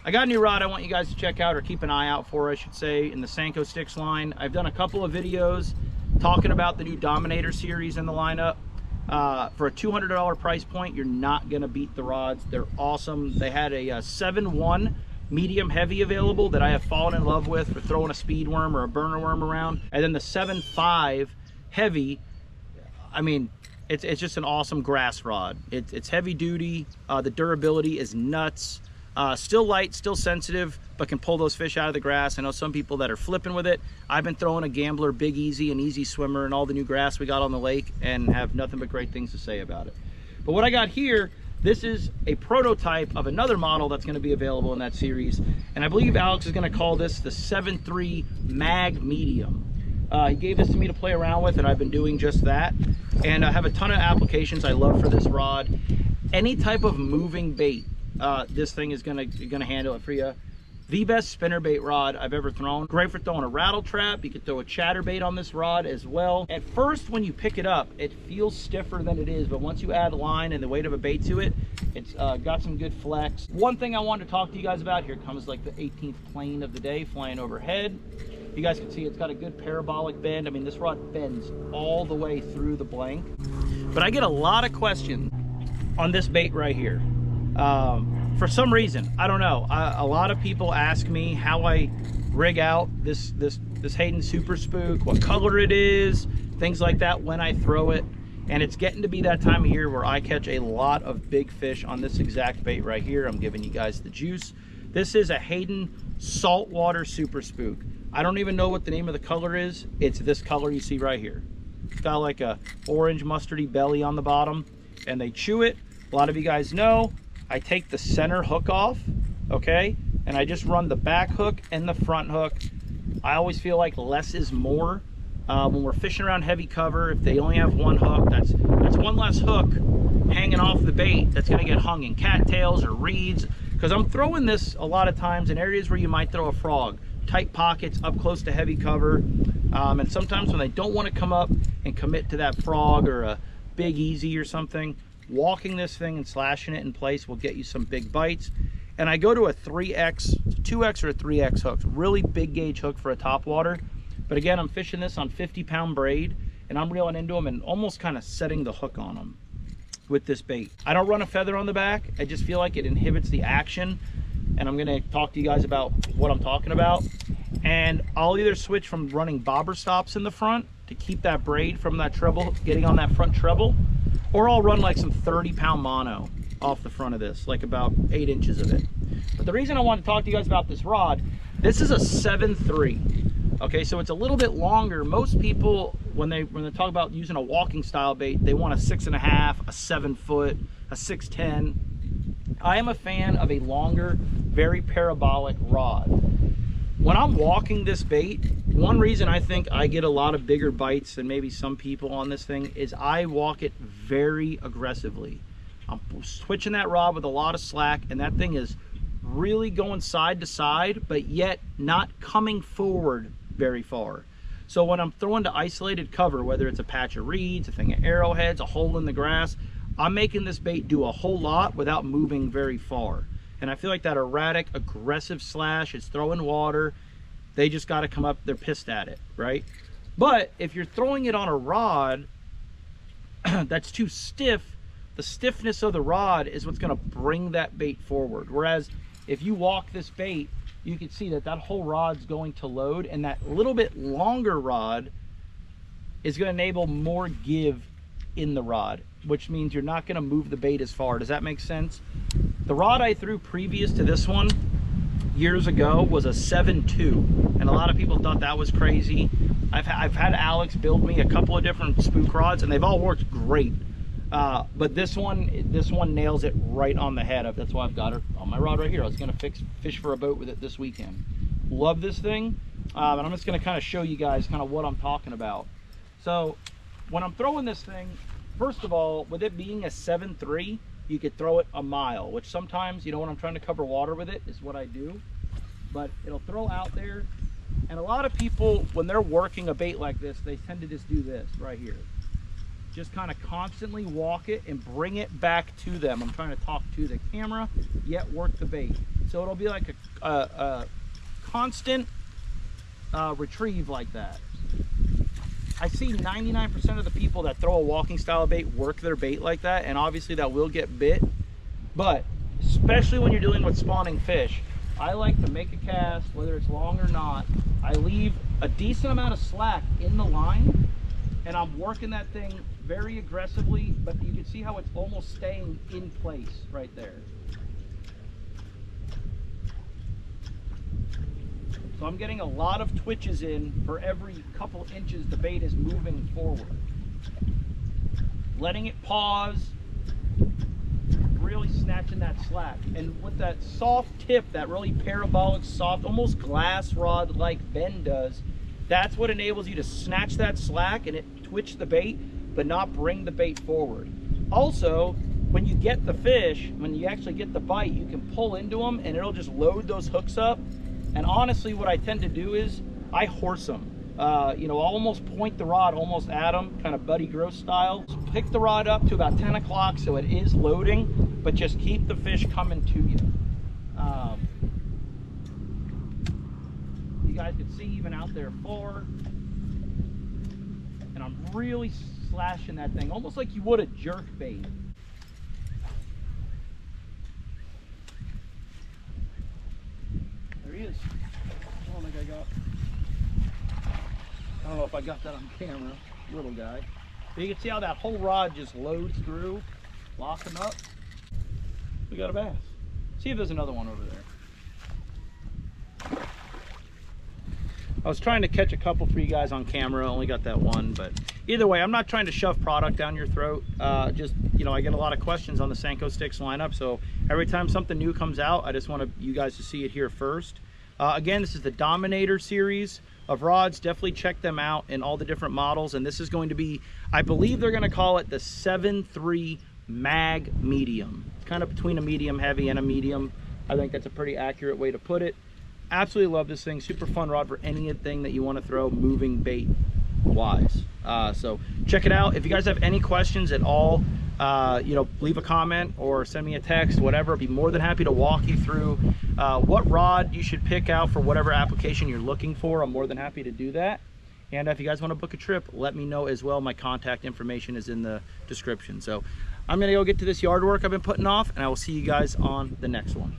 I got a new rod I want you guys to check out, or keep an eye out for, I should say, in the Senko Sticks line. I've done a couple of videos talking about the new Dominator series in the lineup. For a $200 price point, you're not gonna beat the rods. They're awesome. They had a 7-1 medium heavy available that I have fallen in love with for throwing a speed worm or a burner worm around. And then the 7.5 heavy, I mean, it's just an awesome grass rod. It's heavy duty. The durability is nuts. Still light, still sensitive, but can pull those fish out of the grass. I know some people that are flipping with it. I've been throwing a Gambler Big Easy and Easy Swimmer and all the new grass we got on the lake and have nothing but great things to say about it. But what I got here, this is a prototype of another model that's going to be available in that series. And I believe Alex is going to call this the 7.3 Mag Medium. He gave this to me to play around with, and I've been doing just that. And I have a ton of applications I love for this rod. Any type of moving bait, this thing is gonna handle it for you. The best spinnerbait rod I've ever thrown. Great for throwing a rattle trap. You could throw a chatterbait on this rod as well. At first, when you pick it up, it feels stiffer than it is, but once you add line and the weight of a bait to it, it's got some good flex. One thing I wanted to talk to you guys about, here comes like the 18th plane of the day flying overhead. You guys can see it's got a good parabolic bend. I mean, this rod bends all the way through the blank. But I get a lot of questions on this bait right here. For some reason, I don't know. A lot of people ask me how I rig out this Hayden Super Spook, what color it is, things like that when I throw it. And it's getting to be that time of year where I catch a lot of big fish on this exact bait right here. I'm giving you guys the juice. This is a Hayden Saltwater Super Spook. I don't even know what the name of the color is. It's this color you see right here. It's got like a orange mustardy belly on the bottom, and they chew it. A lot of you guys know I take the center hook off, okay? And I just run the back hook and the front hook. I always feel like less is more. When we're fishing around heavy cover, if they only have one hook, that's one less hook hanging off the bait that's gonna get hung in cattails or reeds. Because I'm throwing this a lot of times in areas where you might throw a frog. Tight pockets, up close to heavy cover. And sometimes when they don't want to come up and commit to that frog or a Big Easy or something, walking this thing and slashing it in place will get you some big bites. And I go to a 3X, 2X or a 3X hook, really big gauge hook for a topwater. But again, I'm fishing this on 50-pound braid, and I'm reeling into them and almost kind of setting the hook on them with this bait. I don't run a feather on the back. I just feel like it inhibits the action, and I'm gonna talk to you guys about what I'm talking about. And I'll either switch from running bobber stops in the front to keep that braid from that treble getting on that front treble, or I'll run like some 30-pound mono off the front of this, like about 8 inches of it. But the reason I want to talk to you guys about this rod, this is a 7.3. Okay, so it's a little bit longer. Most people, when they talk about using a walking style bait, they want a 6.5, a 7 foot, a 6'10". I am a fan of a longer, very parabolic rod. When I'm walking this bait, one reason I think I get a lot of bigger bites than maybe some people on this thing is I walk it very aggressively. I'm switching that rod with a lot of slack, and that thing is really going side to side, but yet not coming forward very far. So when I'm throwing to isolated cover, whether it's a patch of reeds, a thing of arrowheads, a hole in the grass, I'm making this bait do a whole lot without moving very far. And I feel like that erratic, aggressive slash is throwing water. They just got to come up, they're pissed at it, right? But if you're throwing it on a rod that's too stiff, the stiffness of the rod is what's going to bring that bait forward. Whereas if you walk this bait, you can see that that whole rod's going to load, and that little bit longer rod is going to enable more give in the rod, which means you're not going to move the bait as far. Does that make sense? The rod I threw previous to this one years ago was a 7.2, and a lot of people thought that was crazy. I've had Alex build me a couple of different spook rods, and they've all worked great. But this one nails it right on the head. That's why I've got it on my rod right here. I was going to fish for a boat with it this weekend. Love this thing, and I'm just going to kind of show you guys kind of what I'm talking about. So when I'm throwing this thing, first of all, with it being a 7.3, you could throw it a mile, which sometimes, you know, when I'm trying to cover water with it is what I do. But it'll throw out there, and a lot of people, when they're working a bait like this, they tend to just do this right here. Just kind of constantly walk it and bring it back to them. I'm trying to talk to the camera, yet work the bait. So it'll be like a constant retrieve like that. I see 99% of the people that throw a walking style bait work their bait like that, and obviously that will get bit. But especially when you're dealing with spawning fish, I like to make a cast, whether it's long or not. I leave a decent amount of slack in the line, and I'm working that thing very aggressively, but you can see how it's almost staying in place right there. So I'm getting a lot of twitches in for every couple inches the bait is moving forward. Letting it pause, really snatching that slack. And with that soft tip, that really parabolic, soft, almost glass rod like bend does, that's what enables you to snatch that slack and it twitch the bait, but not bring the bait forward. Also, when you get the fish, when you actually get the bite, you can pull into them and it'll just load those hooks up. And honestly, what I tend to do is I horse them. You know, I'll almost point the rod almost at them, kind of Buddy Gross style. So pick the rod up to about 10 o'clock so it is loading, but just keep the fish coming to you. You guys can see even out there far. And I'm really slashing that thing, almost like you would a jerk bait. There he is. I don't think I don't know if I got that on camera, little guy. But you can see how that whole rod just loads through, lock him up. We got a bass. See if there's another one over there. I was trying to catch a couple for you guys on camera, only got that one, but either way, I'm not trying to shove product down your throat. Just, you know, I get a lot of questions on the Senko Sticks lineup, so every time something new comes out, I just want you guys to see it here first. Again, this is the Dominator series of rods. Definitely check them out in all the different models, and this is going to be, I believe they're going to call it the 7.3 mag medium. It's kind of between a medium heavy and a medium. I think that's a pretty accurate way to put it. Absolutely love this thing. Super fun rod for anything that you want to throw moving bait wise. So check it out. If you guys have any questions at all, you know, leave a comment or send me a text, whatever. I'd be more than happy to walk you through what rod you should pick out for whatever application you're looking for. I'm more than happy to do that. And if you guys want to book a trip, let me know as well. My contact information is in the description. So I'm going to go get to this yard work I've been putting off, and I will see you guys on the next one.